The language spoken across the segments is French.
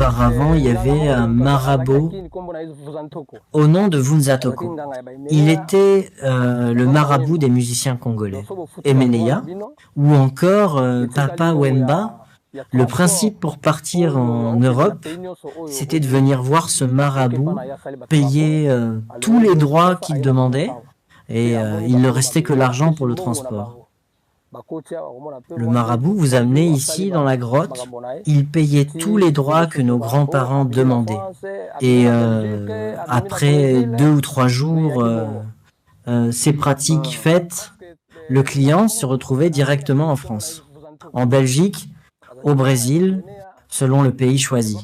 Auparavant, il y avait un marabout au nom de Vunza Toko. Il était le marabout des musiciens congolais. Emeneya, ou encore Papa Wemba. Le principe pour partir en Europe, c'était de venir voir ce marabout, payer tous les droits qu'il demandait, et il ne restait que l'argent pour le transport. Le marabout vous amenait ici dans la grotte, il payait tous les droits que nos grands-parents demandaient. Et après 2 ou 3 jours, ces pratiques faites, le client se retrouvait directement en France, en Belgique, au Brésil, selon le pays choisi.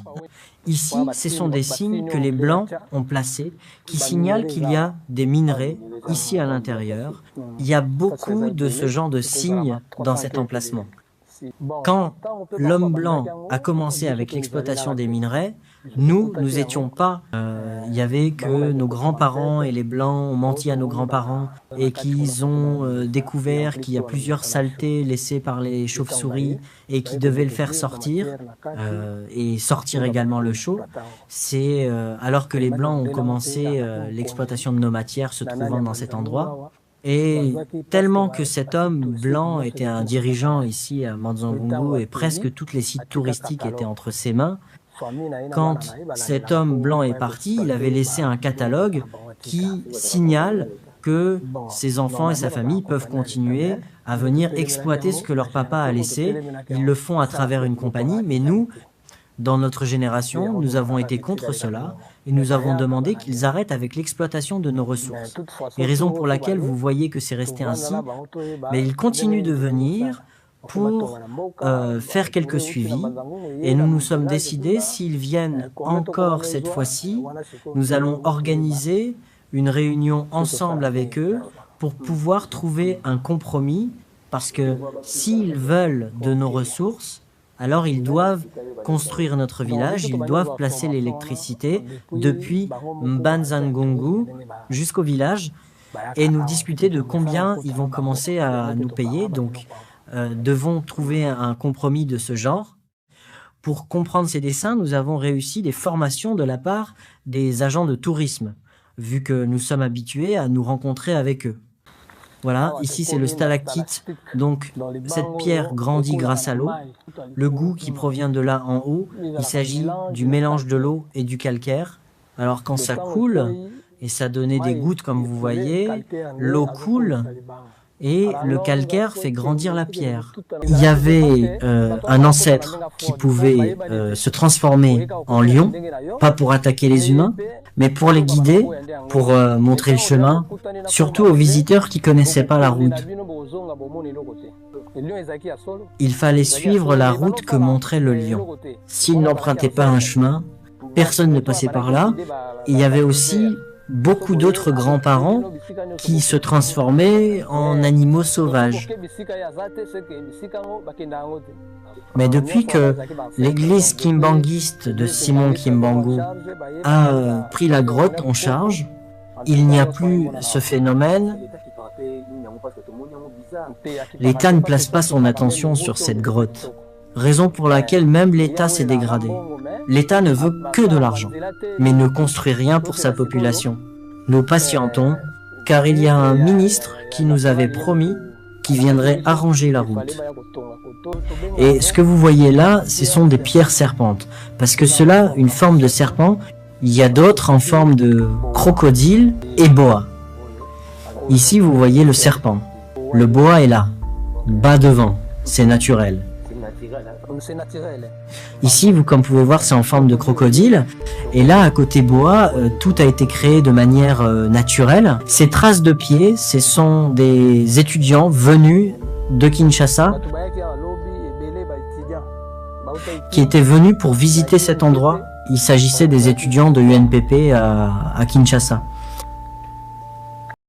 Ici, ce sont des signes que les Blancs ont placés qui signalent qu'il y a des minerais ici à l'intérieur. Il y a beaucoup de ce genre de signes dans cet emplacement. Quand l'homme blanc a commencé avec l'exploitation des minerais, nous n'étions pas. Il y avait que nos grands-parents et les Blancs ont menti à nos grands-parents et qu'ils ont découvert qu'il y a plusieurs saletés laissées par les chauves-souris et qui devaient le faire sortir et sortir également le chaux. C'est alors que les Blancs ont commencé l'exploitation de nos matières se trouvant dans cet endroit. Et tellement que cet homme blanc était un dirigeant ici à Manzangungu et presque tous les sites touristiques étaient entre ses mains, quand cet homme blanc est parti, il avait laissé un catalogue qui signale que ses enfants et sa famille peuvent continuer à venir exploiter ce que leur papa a laissé. Ils le font à travers une compagnie, mais nous, dans notre génération, nous avons été contre cela et nous avons demandé qu'ils arrêtent avec l'exploitation de nos ressources. Et raison pour laquelle vous voyez que c'est resté ainsi, mais ils continuent de venir pour faire quelques suivis et nous nous sommes décidés, s'ils viennent encore cette fois-ci, nous allons organiser une réunion ensemble avec eux pour pouvoir trouver un compromis parce que s'ils veulent de nos ressources, alors ils doivent construire notre village, ils doivent placer l'électricité depuis Mbanzangungu jusqu'au village et nous discuter de combien ils vont commencer à nous payer. Donc, devons trouver un compromis de ce genre. Pour comprendre ces dessins, nous avons réussi des formations de la part des agents de tourisme, vu que nous sommes habitués à nous rencontrer avec eux. Voilà, ici c'est le stalactite, donc cette pierre grandit grâce à l'eau. Le goût qui provient de là en haut, il s'agit du mélange de l'eau et du calcaire. Alors quand ça coule, et ça donnait des gouttes comme vous voyez, l'eau coule et le calcaire fait grandir la pierre. Il y avait un ancêtre qui pouvait se transformer en lion, pas pour attaquer les humains, mais pour les guider, pour montrer le chemin, surtout aux visiteurs qui connaissaient pas la route. Il fallait suivre la route que montrait le lion. S'il n'empruntait pas un chemin, personne ne passait par là. Il y avait aussi beaucoup d'autres grands-parents qui se transformaient en animaux sauvages. Mais depuis que l'église kimbanguiste de Simon Kimbangu a pris la grotte en charge, il n'y a plus ce phénomène. L'État ne place pas son attention sur cette grotte, raison pour laquelle même l'État s'est dégradé. L'État ne veut que de l'argent, mais ne construit rien pour sa population. Nous patientons, car il y a un ministre qui nous avait promis qu'il viendrait arranger la route. Et ce que vous voyez là, ce sont des pierres serpentes, parce que cela, une forme de serpent, il y a d'autres en forme de crocodile et boa. Ici, vous voyez le serpent. Le boa est là, bas devant, c'est naturel. Ici, comme vous pouvez voir, c'est en forme de crocodile. Et là, à côté boa, tout a été créé de manière naturelle. Ces traces de pieds, ce sont des étudiants venus de Kinshasa qui étaient venus pour visiter cet endroit. Il s'agissait des étudiants de l'UNPP à Kinshasa.